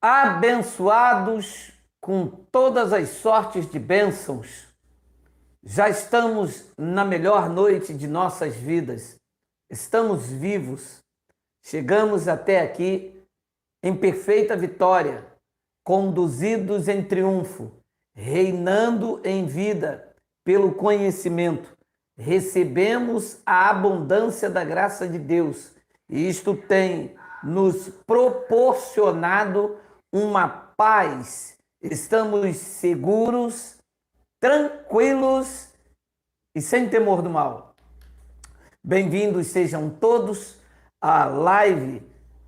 Abençoados com todas as sortes de bênçãos, já estamos na melhor noite de nossas vidas. Estamos vivos, chegamos até aqui em perfeita vitória, conduzidos em triunfo, reinando em vida pelo conhecimento. Recebemos a abundância da graça de Deus e isto tem nos proporcionado uma paz. Estamos seguros, tranquilos e sem temor do mal. Bem-vindos sejam todos à live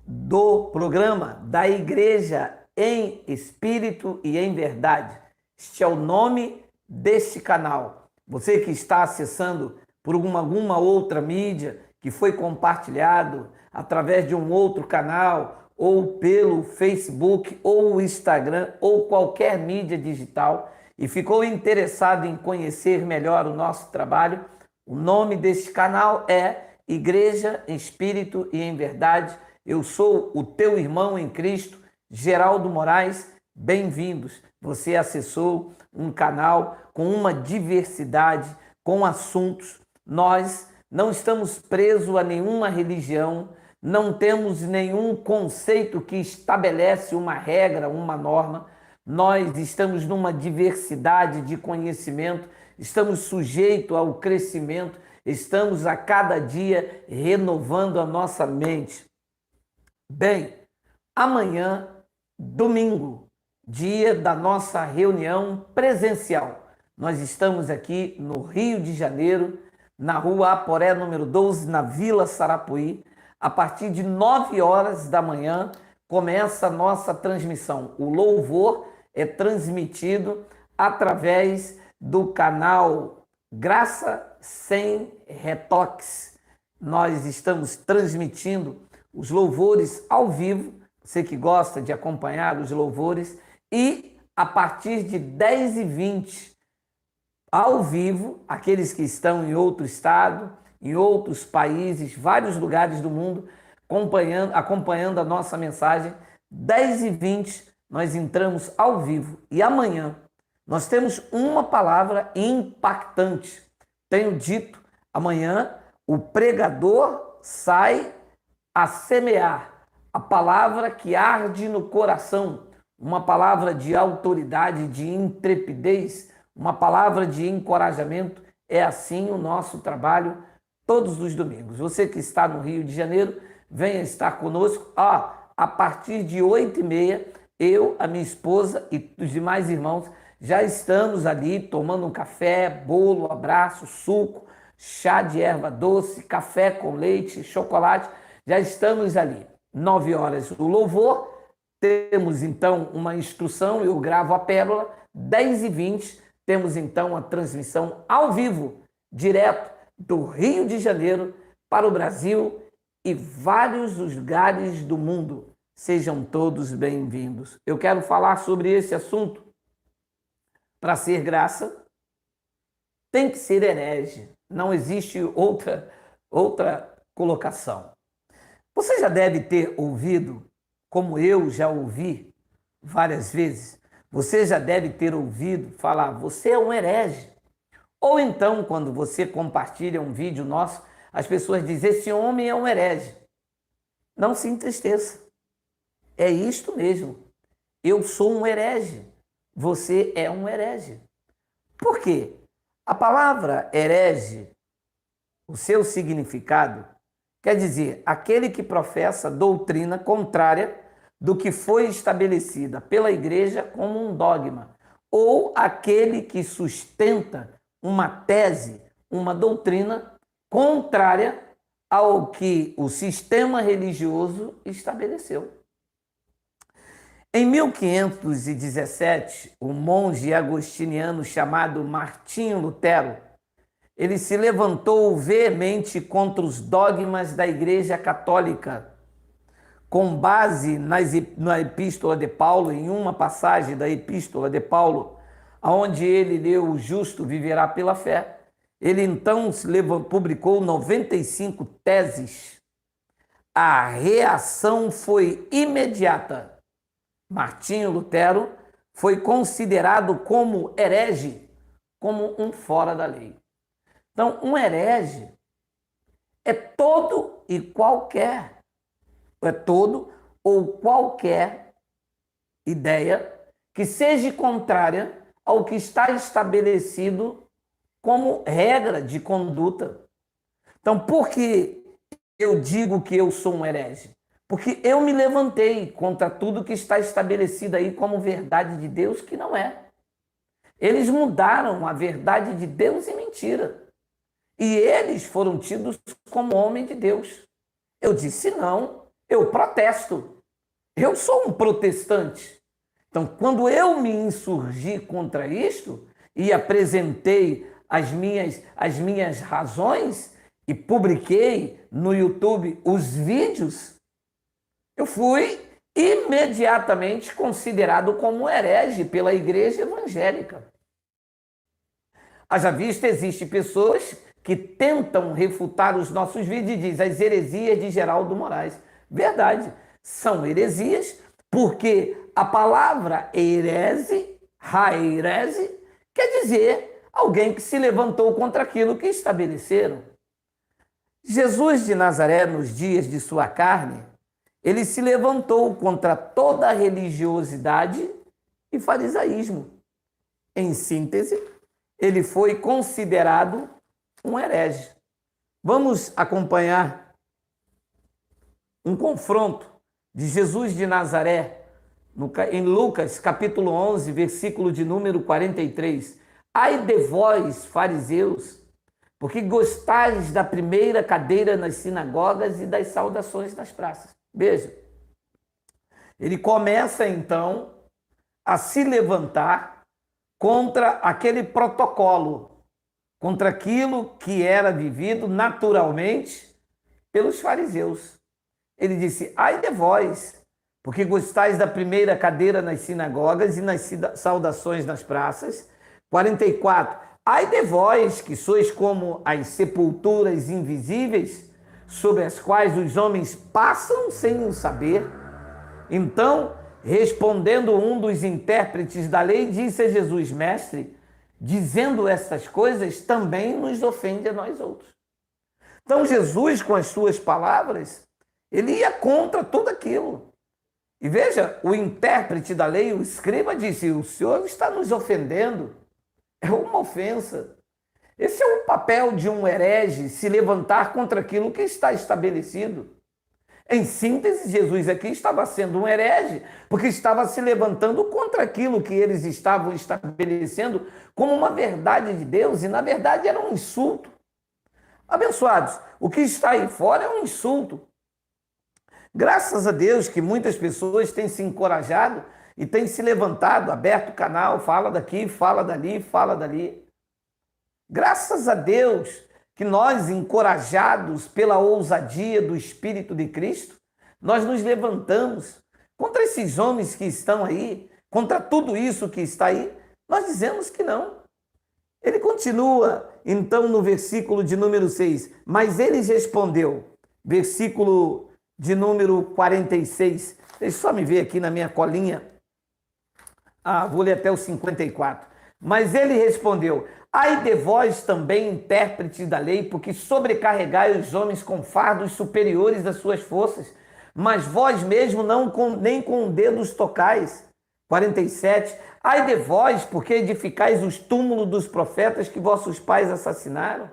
do programa da Igreja em Espírito e em Verdade. Este é o nome deste canal. Você que está acessando por alguma outra mídia, que foi compartilhado através de um outro canal, ou pelo Facebook, ou Instagram, ou qualquer mídia digital, e ficou interessado em conhecer melhor o nosso trabalho, o nome deste canal é Igreja em Espírito e em Verdade. Eu sou o teu irmão em Cristo, Geraldo Moraes. Bem-vindos. Você acessou um canal com uma diversidade, com assuntos. Nós não estamos presos a nenhuma religião, não temos nenhum conceito que estabelece uma regra, uma norma. Nós estamos numa diversidade de conhecimento, estamos sujeitos ao crescimento, estamos a cada dia renovando a nossa mente. Bem, amanhã, domingo, dia da nossa reunião presencial. Nós estamos aqui no Rio de Janeiro, na rua Aporé, número 12, na Vila Sarapuí. A partir de 9 horas da manhã começa a nossa transmissão. O louvor é transmitido através do canal Graça Sem Retoques. Nós estamos transmitindo os louvores ao vivo, você que gosta de acompanhar os louvores, e a partir de 10h20, ao vivo, aqueles que estão em outro estado, em outros países, vários lugares do mundo, acompanhando a nossa mensagem, 10h20, nós entramos ao vivo. E amanhã nós temos uma palavra impactante. Tenho dito, amanhã o pregador sai a semear a palavra que arde no coração, uma palavra de autoridade, de intrepidez, uma palavra de encorajamento. É assim o nosso trabalho todos os domingos. Você que está no Rio de Janeiro, venha estar conosco. A partir de 8h30, eu, a minha esposa e os demais irmãos já estamos ali tomando um café, bolo, abraço, suco, chá de erva doce, café com leite, chocolate. Já estamos ali. 9 horas o louvor. Temos então uma instrução, eu gravo a pérola. 10h20 temos então a transmissão ao vivo, direto do Rio de Janeiro para o Brasil e vários lugares do mundo. Sejam todos bem-vindos. Eu quero falar sobre esse assunto. Para ser graça, tem que ser herege. Não existe outra colocação. Você já deve ter ouvido, como eu já ouvi várias vezes, você já deve ter ouvido falar, você é um herege. Ou então, quando você compartilha um vídeo nosso, as pessoas dizem, esse homem é um herege. Não se entristeça. É isto mesmo. Eu sou um herege. Você é um herege. Por quê? A palavra herege, o seu significado, quer dizer, aquele que professa doutrina contrária do que foi estabelecida pela igreja como um dogma, ou aquele que sustenta uma tese, uma doutrina contrária ao que o sistema religioso estabeleceu. Em 1517, o monge agostiniano chamado Martinho Lutero, ele se levantou veemente contra os dogmas da Igreja Católica, com base na Epístola de Paulo, em uma passagem da Epístola de Paulo, onde ele leu, o justo viverá pela fé. Ele então publicou 95 teses. A reação foi imediata. Martinho Lutero foi considerado como herege, como um fora da lei. Então, um herege é todo e qualquer, é todo ou qualquer ideia que seja contrária ao que está estabelecido como regra de conduta. Então, por que eu digo que eu sou um herege? Porque eu me levantei contra tudo que está estabelecido aí como verdade de Deus, que não é. Eles mudaram a verdade de Deus em mentira. E eles foram tidos como homem de Deus. Eu disse não, eu protesto. Eu sou um protestante. Então, quando eu me insurgi contra isto e apresentei as minhas razões e publiquei no YouTube os vídeos, eu fui imediatamente considerado como herege pela igreja evangélica. Haja vista, existem pessoas que tentam refutar os nossos vídeos e dizem as heresias de Geraldo Moraes. Verdade, são heresias, porque a palavra herese, haerese, quer dizer alguém que se levantou contra aquilo que estabeleceram. Jesus de Nazaré, nos dias de sua carne, ele se levantou contra toda a religiosidade e farisaísmo. Em síntese, ele foi considerado um herege. Vamos acompanhar um confronto de Jesus de Nazaré em Lucas, capítulo 11, versículo de número 43. Ai de vós, fariseus, porque gostais da primeira cadeira nas sinagogas e das saudações nas praças. Veja, ele começa então a se levantar contra aquele protocolo, contra aquilo que era vivido naturalmente pelos fariseus. Ele disse, ai de vós, porque gostais da primeira cadeira nas sinagogas e nas saudações nas praças. 44, ai de vós, que sois como as sepulturas invisíveis, sobre as quais os homens passam sem o saber. Então, respondendo um dos intérpretes da lei, disse a Jesus, mestre, dizendo estas coisas, também nos ofende a nós outros. Então, Jesus, com as suas palavras, ele ia contra tudo aquilo. E veja, o intérprete da lei, o escriba, disse, o senhor está nos ofendendo. É uma ofensa. Esse é o papel de um herege, se levantar contra aquilo que está estabelecido. Em síntese, Jesus aqui estava sendo um herege, porque estava se levantando contra aquilo que eles estavam estabelecendo como uma verdade de Deus, e na verdade era um insulto. Abençoados, o que está aí fora é um insulto. Graças a Deus que muitas pessoas têm se encorajado e têm se levantado, aberto o canal, fala daqui, fala dali, fala dali. Graças a Deus que nós, encorajados pela ousadia do Espírito de Cristo, nós nos levantamos contra esses homens que estão aí, contra tudo isso que está aí, nós dizemos que não. Ele continua, então, no versículo de número 6, mas ele respondeu, versículo de número 46, deixa eu só me ver aqui na minha colinha, vou ler até o 54, mas ele respondeu, ai de vós também, intérpretes da lei, porque sobrecarregai os homens com fardos superiores às suas forças, mas vós mesmo nem com dedos tocais. 47. Ai de vós, porque edificais os túmulos dos profetas que vossos pais assassinaram.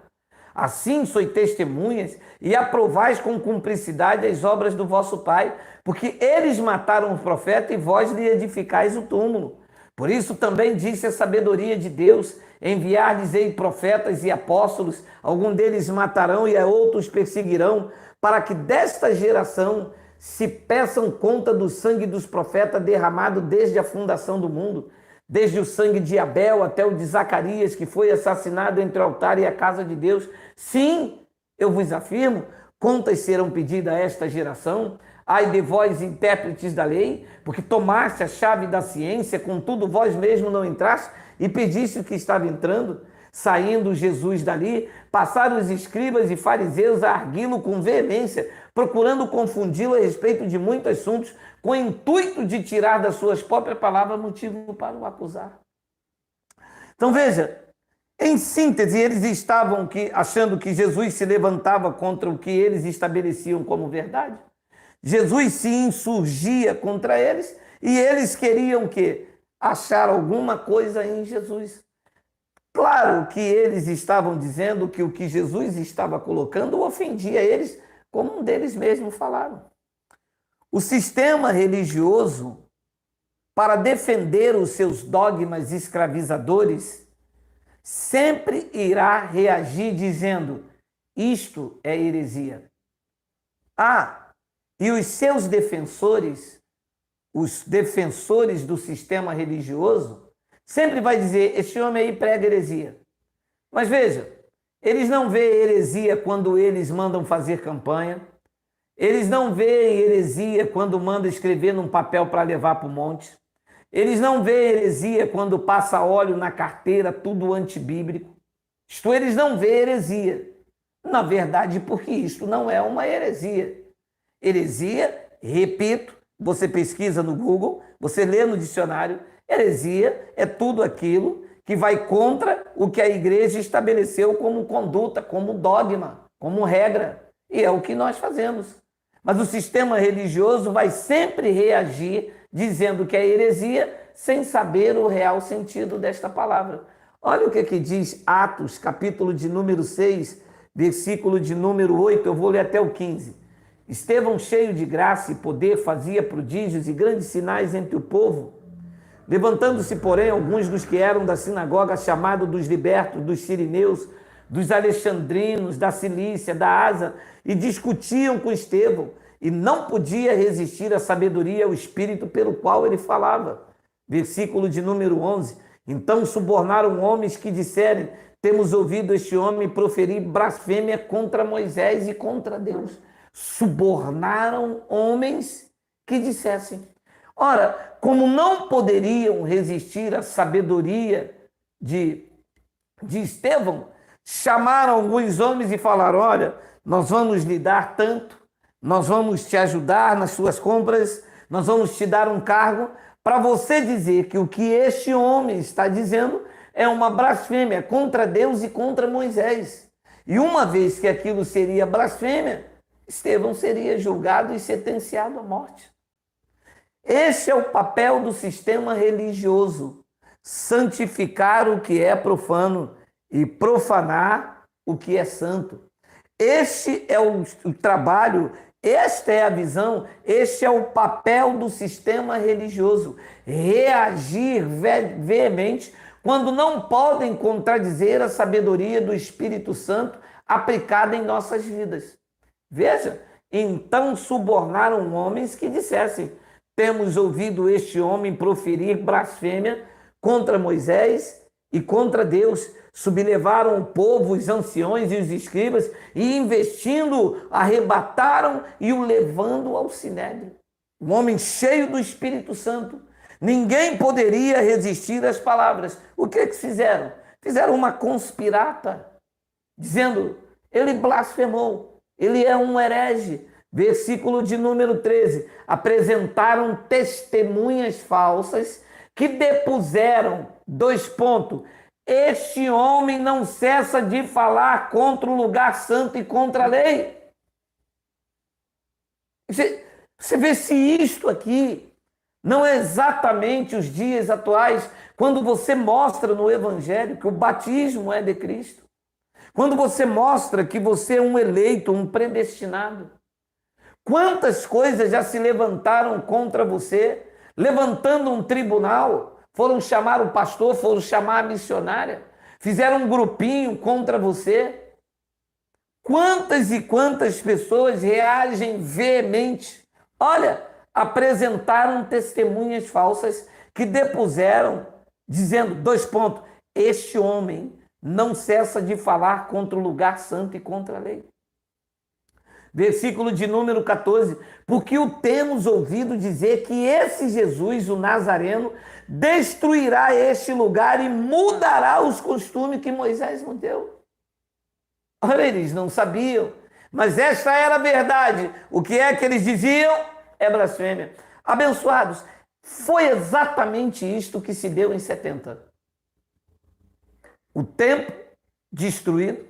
Assim sois testemunhas e aprovais com cumplicidade as obras do vosso pai, porque eles mataram o profeta e vós lhe edificais o túmulo. Por isso também disse a sabedoria de Deus, enviar-lhes-ei profetas e apóstolos, algum deles matarão e a outros perseguirão, para que desta geração se peçam conta do sangue dos profetas derramado desde a fundação do mundo, desde o sangue de Abel até o de Zacarias, que foi assassinado entre o altar e a casa de Deus. Sim, eu vos afirmo, contas serão pedidas a esta geração. Ai de vós, intérpretes da lei, porque tomaste a chave da ciência, contudo vós mesmo não entraste e pediste o que estava entrando. Saindo Jesus dali, passaram os escribas e fariseus a arguí-lo com veemência, procurando confundi-lo a respeito de muitos assuntos, com o intuito de tirar das suas próprias palavras motivo para o acusar. Então veja, em síntese, eles estavam achando que Jesus se levantava contra o que eles estabeleciam como verdade. Jesus se insurgia contra eles e eles queriam achar alguma coisa em Jesus. Claro que eles estavam dizendo que o que Jesus estava colocando ofendia eles, como um deles mesmos falaram. O sistema religioso, para defender os seus dogmas escravizadores, sempre irá reagir dizendo: isto é heresia. E os seus defensores, os defensores do sistema religioso, sempre vai dizer: esse homem aí prega heresia. Mas veja, eles não veem heresia quando eles mandam fazer campanha, eles não veem heresia quando mandam escrever num papel para levar para o monte, eles não veem heresia quando passa óleo na carteira, tudo antibíblico. Isto eles não veem heresia. Na verdade, porque isto não é uma heresia. Heresia, repito, você pesquisa no Google, você lê no dicionário, heresia é tudo aquilo que vai contra o que a igreja estabeleceu como conduta, como dogma, como regra. E é o que nós fazemos. Mas o sistema religioso vai sempre reagir dizendo que é heresia sem saber o real sentido desta palavra. Olha o que diz Atos, capítulo de número 6, versículo de número 8, eu vou ler até o 15. Estevão, cheio de graça e poder, fazia prodígios e grandes sinais entre o povo. Levantando-se, porém, alguns dos que eram da sinagoga, chamados dos libertos, dos sirineus, dos alexandrinos, da Cilícia, da Ásia, e discutiam com Estevão, e não podia resistir à sabedoria, ao espírito pelo qual ele falava. Versículo de número 11. Então subornaram homens que disserem: temos ouvido este homem proferir blasfêmia contra Moisés e contra Deus. Subornaram homens que dissessem. Ora, como não poderiam resistir à sabedoria de Estevão, chamaram alguns homens e falaram: olha, nós vamos lhe dar tanto, nós vamos te ajudar nas suas compras, nós vamos te dar um cargo para você dizer que o que este homem está dizendo é uma blasfêmia contra Deus e contra Moisés. E uma vez que aquilo seria blasfêmia, Estevão seria julgado e sentenciado à morte. Este é o papel do sistema religioso: santificar o que é profano e profanar o que é santo. Este é o trabalho, esta é a visão, este é o papel do sistema religioso: reagir veemente quando não podem contradizer a sabedoria do Espírito Santo aplicada em nossas vidas. Veja, então subornaram homens que dissessem: temos ouvido este homem proferir blasfêmia contra Moisés e contra Deus. Sublevaram o povo, os anciões e os escribas, e investindo, arrebataram e o levando ao sinédrio. Um homem cheio do Espírito Santo. Ninguém poderia resistir às palavras. O que fizeram? Fizeram uma conspirata, dizendo: ele blasfemou, ele é um herege. Versículo de número 13. Apresentaram testemunhas falsas que depuseram, este homem não cessa de falar contra o lugar santo e contra a lei. Você vê se isto aqui não é exatamente os dias atuais, quando você mostra no Evangelho que o batismo é de Cristo, quando você mostra que você é um eleito, um predestinado. Quantas coisas já se levantaram contra você, levantando um tribunal, foram chamar o pastor, foram chamar a missionária, fizeram um grupinho contra você. Quantas e quantas pessoas reagem veemente? Olha, apresentaram testemunhas falsas que depuseram, dizendo, este homem não cessa de falar contra o lugar santo e contra a lei. Versículo de número 14, porque o temos ouvido dizer que esse Jesus, o Nazareno, destruirá este lugar e mudará os costumes que Moisés nos deu. Ora, eles não sabiam, Mas esta era a verdade. O que é que eles diziam? É blasfêmia. Abençoados, foi exatamente isto que se deu em 70. O templo destruído,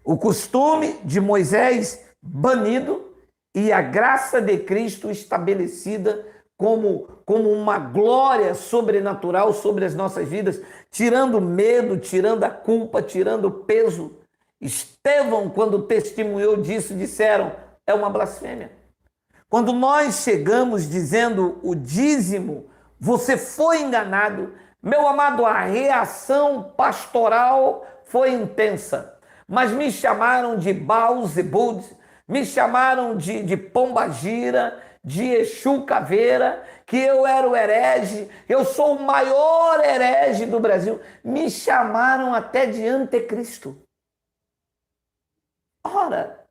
o costume de Moisés banido e a graça de Cristo estabelecida como uma glória sobrenatural sobre as nossas vidas, tirando o medo, tirando a culpa, tirando o peso. Estevão, quando testemunhou disso, disseram, é uma blasfêmia. Quando nós chegamos dizendo o dízimo, você foi enganado. Meu amado, a reação pastoral foi intensa. Mas me chamaram de Baal-zebub, me chamaram de Pombagira, de Exu Caveira, que eu era o herege, eu sou o maior herege do Brasil. Me chamaram até de anticristo. Ora,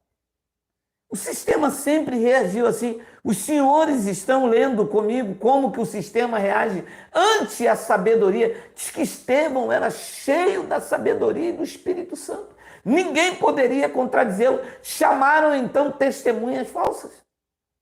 o sistema sempre reagiu assim. Os senhores estão lendo comigo como que o sistema reage ante a sabedoria. Diz que Estevão era cheio da sabedoria e do Espírito Santo. Ninguém poderia contradizê-lo. Chamaram então testemunhas falsas.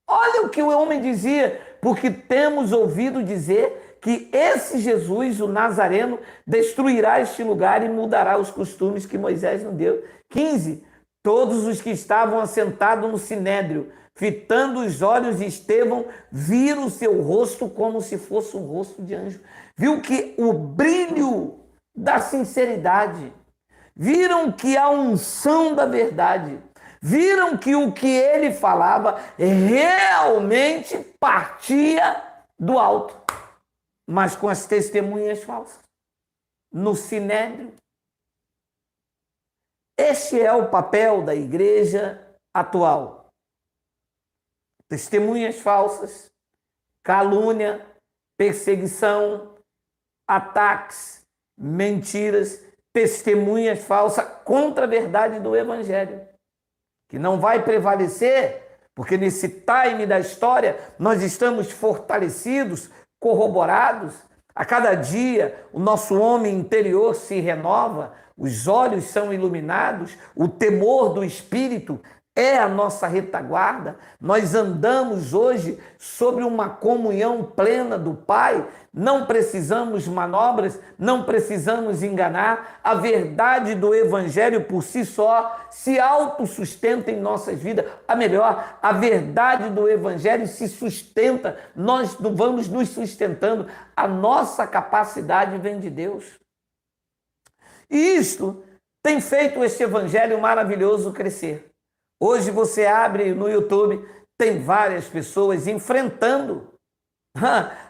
Olha o que o homem dizia, porque temos ouvido dizer que esse Jesus, o Nazareno, destruirá este lugar e mudará os costumes que Moisés nos deu. 15. Todos os que estavam assentados no sinédrio, fitando os olhos de Estevão, viram o seu rosto como se fosse um rosto de anjo. Viu que o brilho da sinceridade, viram que a unção da verdade, viram que o que ele falava realmente partia do alto, mas com as testemunhas falsas. No sinédrio. Este é o papel da igreja atual. Testemunhas falsas, calúnia, perseguição, ataques, mentiras, testemunhas falsas contra a verdade do Evangelho, que não vai prevalecer, porque nesse time da história nós estamos fortalecidos, corroborados. A cada dia o nosso homem interior se renova, os olhos são iluminados, o temor do Espírito é a nossa retaguarda. Nós andamos hoje sobre uma comunhão plena do Pai, não precisamos manobras, não precisamos enganar. A verdade do Evangelho por si só se autossustenta em nossas vidas. A melhor, a verdade do Evangelho se sustenta, nós vamos nos sustentando. A nossa capacidade vem de Deus. E isto tem feito este Evangelho maravilhoso crescer. Hoje você abre no YouTube, tem várias pessoas enfrentando.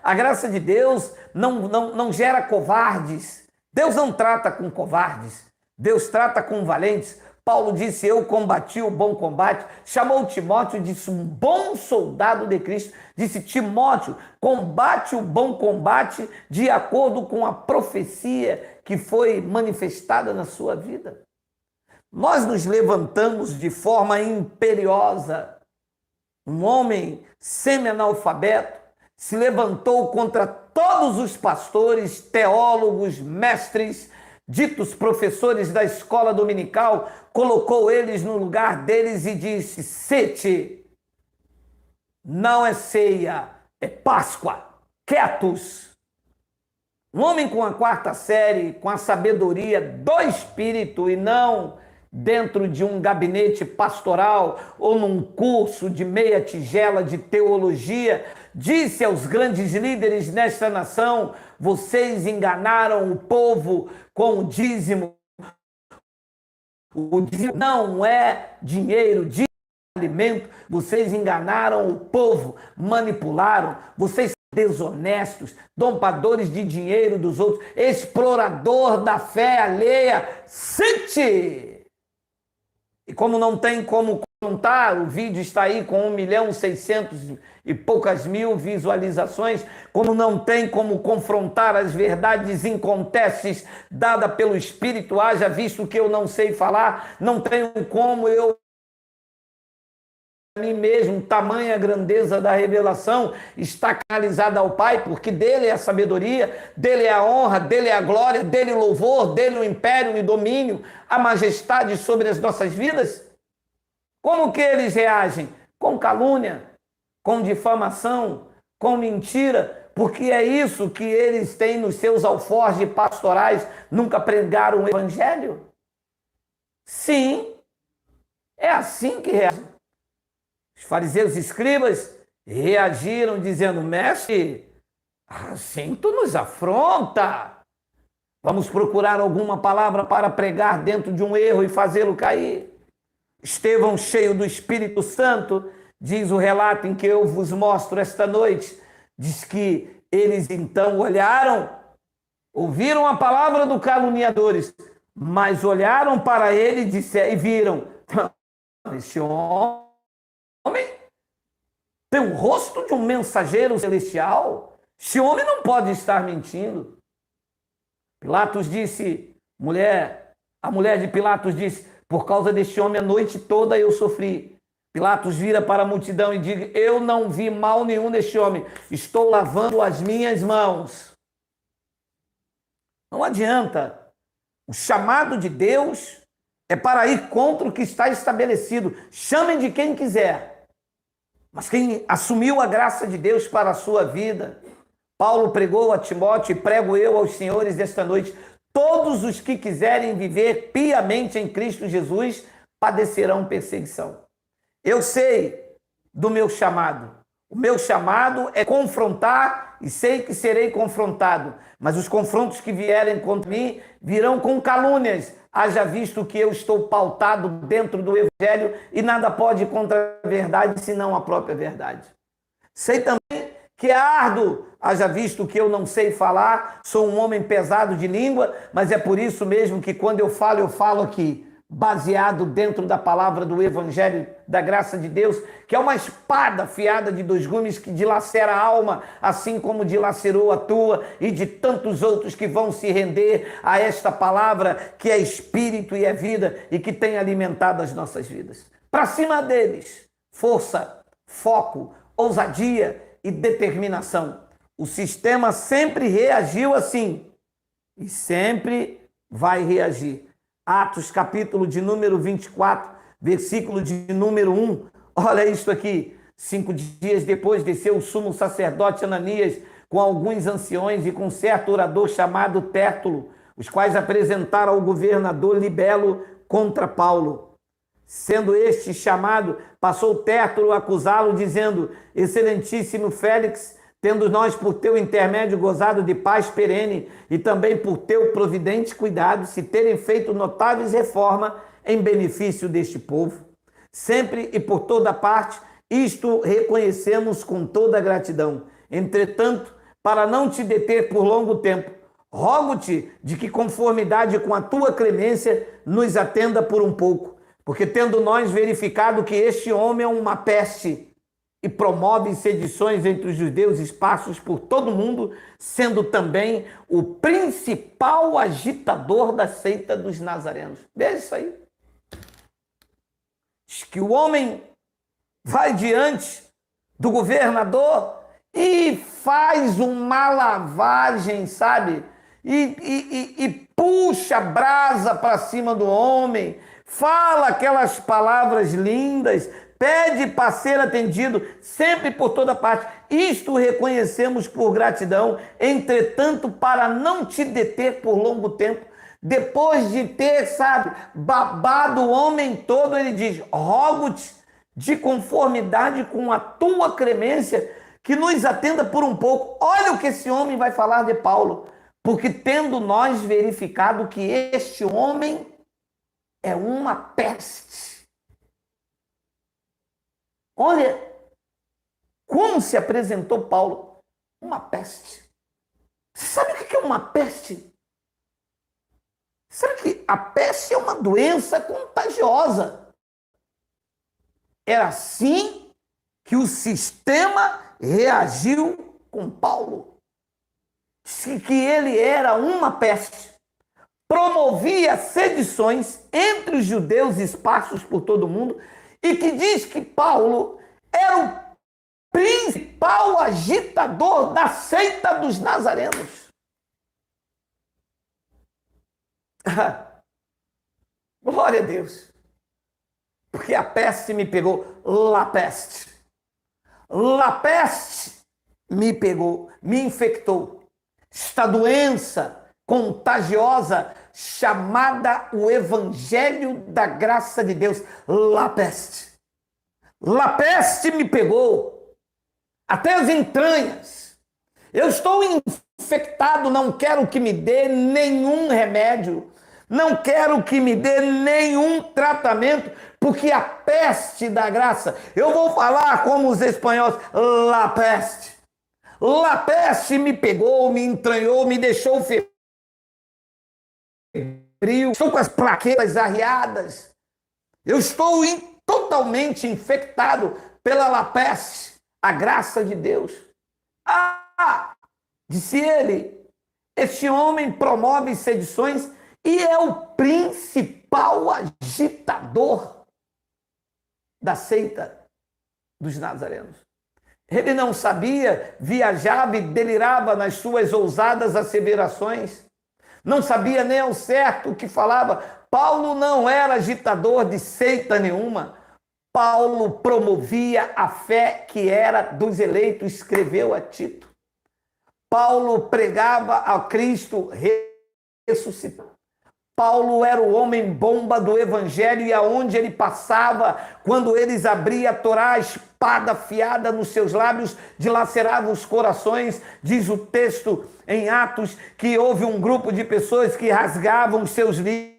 A graça de Deus não gera covardes. Deus não trata com covardes. Deus trata com valentes. Paulo disse, eu combati o bom combate. Chamou Timóteo, disse, um bom soldado de Cristo. Disse, Timóteo, combate o bom combate de acordo com a profecia que foi manifestada na sua vida. Nós nos levantamos de forma imperiosa. Um homem semi-analfabeto se levantou contra todos os pastores, teólogos, mestres, ditos professores da escola dominical, colocou eles no lugar deles e disse, sete, não é ceia, é Páscoa, quietos. Um homem com a quarta série, com a sabedoria do Espírito e não dentro de um gabinete pastoral ou num curso de meia tigela de teologia, disse aos grandes líderes nesta nação, vocês enganaram o povo com o dízimo. O dízimo não é dinheiro, dízimo é alimento. Vocês enganaram o povo, manipularam, vocês desonestos, dompadores de dinheiro dos outros, explorador da fé alheia. Sente! E como não tem como contar, o vídeo está aí com 1.600.000 e poucas mil visualizações, como não tem como confrontar as verdades incontestes dadas pelo Espírito, haja visto que eu não sei falar, não tenho como eu a mim mesmo, tamanha grandeza da revelação está canalizada ao Pai, porque dele é a sabedoria, dele é a honra, dele é a glória, dele é o louvor, dele é o império e domínio, a majestade sobre as nossas vidas. Como que eles reagem? Com calúnia, com difamação, com mentira, porque é isso que eles têm nos seus alforjes pastorais. Nunca pregaram o evangelho? Sim, é assim que reagem. Os fariseus e escribas reagiram dizendo: mestre, assim tu nos afronta. Vamos procurar alguma palavra para pregar dentro de um erro e fazê-lo cair. Estevão, cheio do Espírito Santo, diz o relato em que eu vos mostro esta noite, diz que eles então olharam, ouviram a palavra dos caluniadores, mas olharam para ele e viram: esse homem tem o rosto de um mensageiro celestial. Esse homem não pode estar mentindo. Pilatos disse, a mulher de Pilatos disse: por causa deste homem a noite toda eu sofri. Pilatos vira para a multidão e diz: eu não vi mal nenhum neste homem, estou lavando as minhas mãos. Não adianta. O chamado de Deus é para ir contra o que está estabelecido. Chamem de quem quiser, mas quem assumiu a graça de Deus para a sua vida. Paulo pregou a Timóteo e prego eu aos senhores desta noite: todos os que quiserem viver piamente em Cristo Jesus padecerão perseguição. Eu sei do meu chamado. O meu chamado é confrontar e sei que serei confrontado. Mas os confrontos que vierem contra mim virão com calúnias. Haja visto que eu estou pautado dentro do Evangelho e nada pode ir contra a verdade senão a própria verdade. Sei também que é árduo, haja visto que eu não sei falar, sou um homem pesado de língua, mas é por isso mesmo que quando eu falo aqui, baseado dentro da palavra do Evangelho da graça de Deus, que é uma espada afiada de 2 gumes que dilacera a alma, assim como dilacerou a tua e de tantos outros que vão se render a esta palavra, que é espírito e é vida e que tem alimentado as nossas vidas. Para cima deles, força, foco, ousadia e determinação. O sistema sempre reagiu assim e sempre vai reagir. Atos, capítulo de número 24, versículo de número 1. Olha isso aqui. 5 dias depois desceu o sumo sacerdote Ananias com alguns anciões e com certo orador chamado Tértulo, os quais apresentaram ao governador Libelo contra Paulo. Sendo este chamado, passou Tértulo a acusá-lo, dizendo: excelentíssimo Félix, tendo nós por teu intermédio gozado de paz perene e também por teu providente cuidado, se terem feito notáveis reformas em benefício deste povo. Sempre e por toda parte, isto reconhecemos com toda gratidão. Entretanto, para não te deter por longo tempo, rogo-te de que, conformidade com a tua clemência, nos atenda por um pouco, porque tendo nós verificado que este homem é uma peste e promove sedições entre os judeus esparsos por todo o mundo, sendo também o principal agitador da seita dos nazarenos. Veja isso aí. Diz que o homem vai diante do governador e faz uma lavagem, sabe? E puxa a brasa para cima do homem, fala aquelas palavras lindas, pede para ser atendido, sempre por toda parte. Isto reconhecemos por gratidão, entretanto, para não te deter por longo tempo, depois de ter, sabe, babado o homem todo, ele diz: rogo-te de conformidade com a tua clemência, que nos atenda por um pouco. Olha o que esse homem vai falar de Paulo. Porque tendo nós verificado que este homem é uma peste. Olha como se apresentou Paulo. Uma peste. Você sabe o que é uma peste? Sabe que a peste é uma doença contagiosa? Era assim que o sistema reagiu com Paulo. Disse que ele era uma peste. Promovia sedições entre os judeus esparsos por todo o mundo, e que diz que Paulo era o principal agitador da seita dos nazarenos. Glória a Deus. porque a peste me pegou. La peste. La peste me pegou, me infectou. Esta doença contagiosa chamada o Evangelho da Graça de Deus. La peste. La peste me pegou até as entranhas. Eu estou infectado, não quero que me dê nenhum remédio, não quero que me dê nenhum tratamento, porque a peste da graça, eu vou falar como os espanhóis, la peste. La peste me pegou, me entranhou, me deixou febril, estou com as plaquetas arriadas, eu estou totalmente infectado pela la peste, a graça de Deus. Ah, disse ele, este homem promove sedições e é o principal agitador da seita dos nazarenos. Ele não sabia, viajava e delirava nas suas ousadas asseverações. Não sabia nem ao certo o que falava. Paulo não era agitador de seita nenhuma. Paulo promovia a fé que era dos eleitos, escreveu a Tito. Paulo pregava a Cristo ressuscitado. Paulo era o homem bomba do evangelho e aonde ele passava, quando eles abriam a Torá, a espada afiada nos seus lábios dilacerava os corações. Diz o texto em Atos que houve um grupo de pessoas que rasgavam os seus livros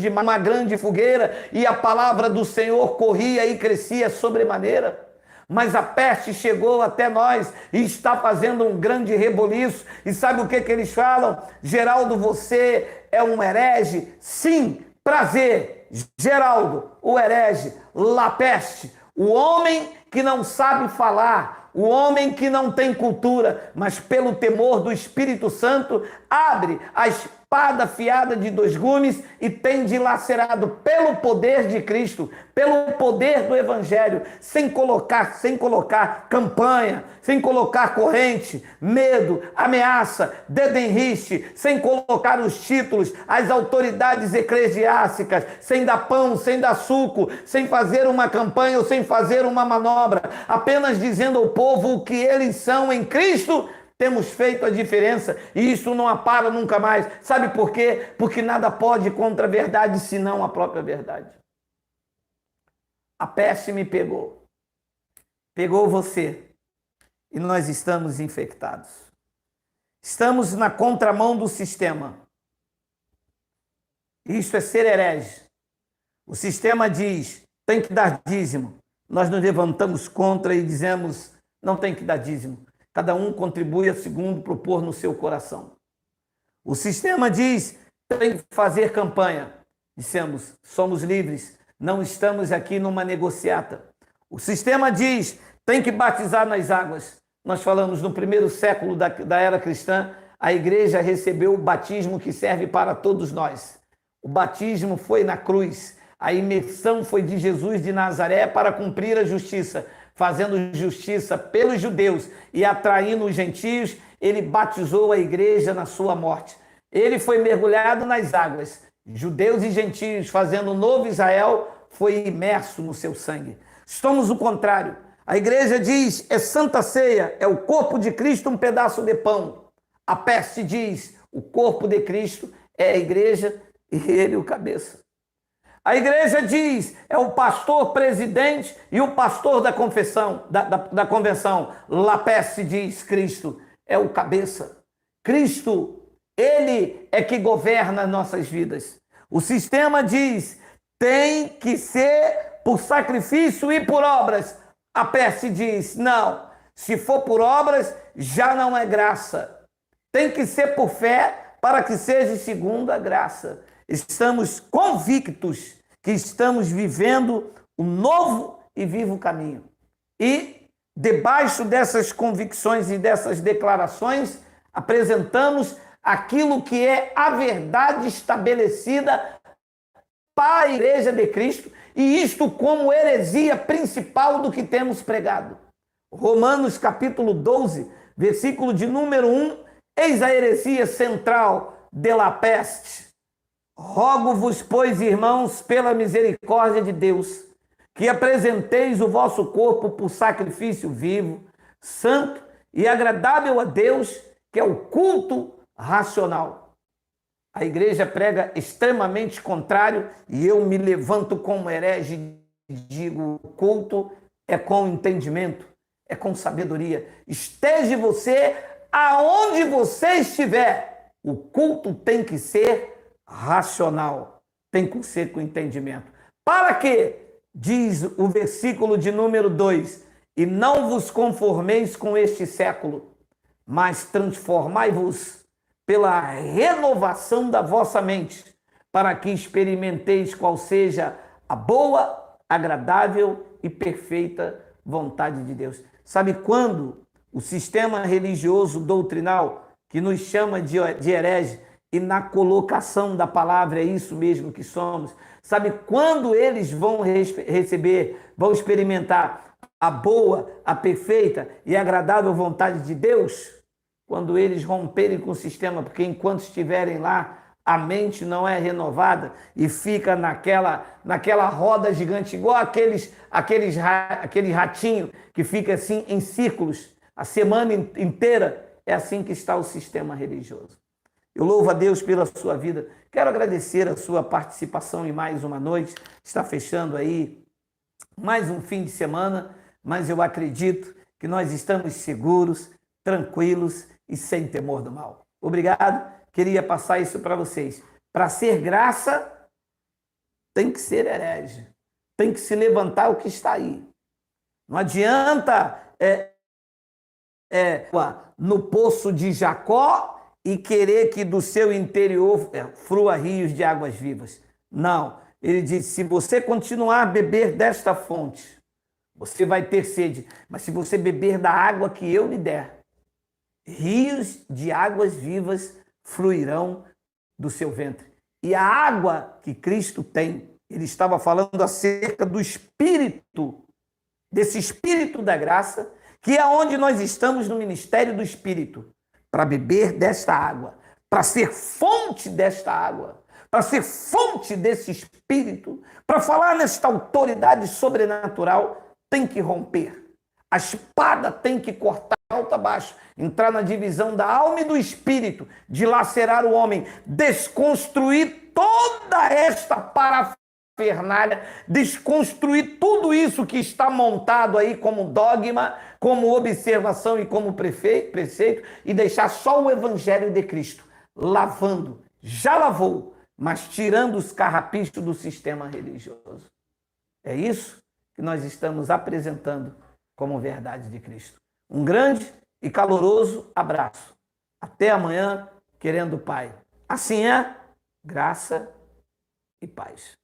de uma grande fogueira e a palavra do Senhor corria e crescia sobremaneira. Mas a peste chegou até nós e está fazendo um grande reboliço. E sabe o que eles falam? Geraldo, você é um herege? Sim, prazer. Geraldo, o herege, la peste, o homem que não sabe falar, o homem que não tem cultura, mas pelo temor do Espírito Santo, abre a espada afiada de 2 gumes e tem dilacerado pelo poder de Cristo, pelo poder do Evangelho, sem colocar campanha, sem colocar corrente, medo, ameaça, dedenriste, sem colocar os títulos, as autoridades eclesiásticas, sem dar pão, sem dar suco, sem fazer uma campanha ou sem fazer uma manobra, apenas dizendo ao povo o que eles são em Cristo. Temos feito a diferença e isso não apara nunca mais. Sabe por quê? Porque nada pode contra a verdade senão a própria verdade. A peste me pegou. Pegou você. E nós estamos infectados. Estamos na contramão do sistema. Isto é ser herege. O sistema diz, tem que dar dízimo. Nós nos levantamos contra e dizemos, não tem que dar dízimo. Cada um contribui segundo propor no seu coração. O sistema diz, tem que fazer campanha. Dissemos, somos livres, não estamos aqui numa negociata. O sistema diz, tem que batizar nas águas. Nós falamos no primeiro século da era cristã, a igreja recebeu o batismo que serve para todos nós. O batismo foi na cruz. A imersão foi de Jesus de Nazaré para cumprir a justiça. Fazendo justiça pelos judeus e atraindo os gentios, ele batizou a igreja na sua morte. Ele foi mergulhado nas águas. Judeus e gentios, fazendo o novo Israel, foi imerso no seu sangue. Somos o contrário. A igreja diz, é santa ceia, é o corpo de Cristo, um pedaço de pão. A peste diz, o corpo de Cristo é a igreja e ele o cabeça. A igreja diz, é o pastor presidente e o pastor da confissão, da convenção. La peste diz, Cristo é o cabeça. Cristo, ele é que governa nossas vidas. O sistema diz, tem que ser por sacrifício e por obras. A peste diz, não, se for por obras, já não é graça. Tem que ser por fé para que seja segundo a graça. Estamos convictos que estamos vivendo um novo e vivo caminho. E, debaixo dessas convicções e dessas declarações, apresentamos aquilo que é a verdade estabelecida para a Igreja de Cristo, e isto como heresia principal do que temos pregado. Romanos capítulo 12, versículo de número 1, eis a heresia central de la peste. Rogo-vos, pois, irmãos, pela misericórdia de Deus, que apresenteis o vosso corpo por sacrifício vivo, santo e agradável a Deus, que é o culto racional. A igreja prega extremamente contrário e eu me levanto como herege e digo: o culto é com entendimento, é com sabedoria. Esteja você aonde você estiver, o culto tem que ser racional, tem que ser com entendimento. Para quê? Diz o versículo de número 2: e não vos conformeis com este século, mas transformai-vos pela renovação da vossa mente, para que experimenteis qual seja a boa, agradável e perfeita vontade de Deus. Sabe quando o sistema religioso doutrinal, que nos chama de herege, e na colocação da palavra é isso mesmo que somos, sabe quando eles vão receber, vão experimentar a boa, a perfeita e agradável vontade de Deus? Quando eles romperem com o sistema, porque enquanto estiverem lá, a mente não é renovada e fica naquela roda gigante, igual aquele ratinho que fica assim em círculos a semana inteira. É assim que está o sistema religioso. Eu louvo a Deus pela sua vida. Quero agradecer a sua participação em mais uma noite. Está fechando aí mais um fim de semana, mas eu acredito que nós estamos seguros, tranquilos e sem temor do mal. Obrigado. Queria passar isso para vocês. Para ser graça, tem que ser herege. Tem que se levantar o que está aí. Não adianta no poço de Jacó e querer que do seu interior flua rios de águas vivas. Não. Ele diz: se você continuar a beber desta fonte, você vai ter sede. Mas se você beber da água que eu lhe der, rios de águas vivas fluirão do seu ventre. E a água que Cristo tem, ele estava falando acerca do Espírito, desse Espírito da graça, que é onde nós estamos no ministério do Espírito, para beber desta água, para ser fonte desta água, para ser fonte desse Espírito, para falar nesta autoridade sobrenatural, tem que romper. A espada tem que cortar alto a baixo, entrar na divisão da alma e do espírito, dilacerar o homem, desconstruir toda esta parafernália, desconstruir tudo isso que está montado aí como dogma, como observação e como preceito, e deixar só o evangelho de Cristo, lavando, já lavou, mas tirando os carrapichos do sistema religioso. É isso que nós estamos apresentando como verdade de Cristo. Um grande e caloroso abraço. Até amanhã, querendo o Pai. Assim é, graça e paz.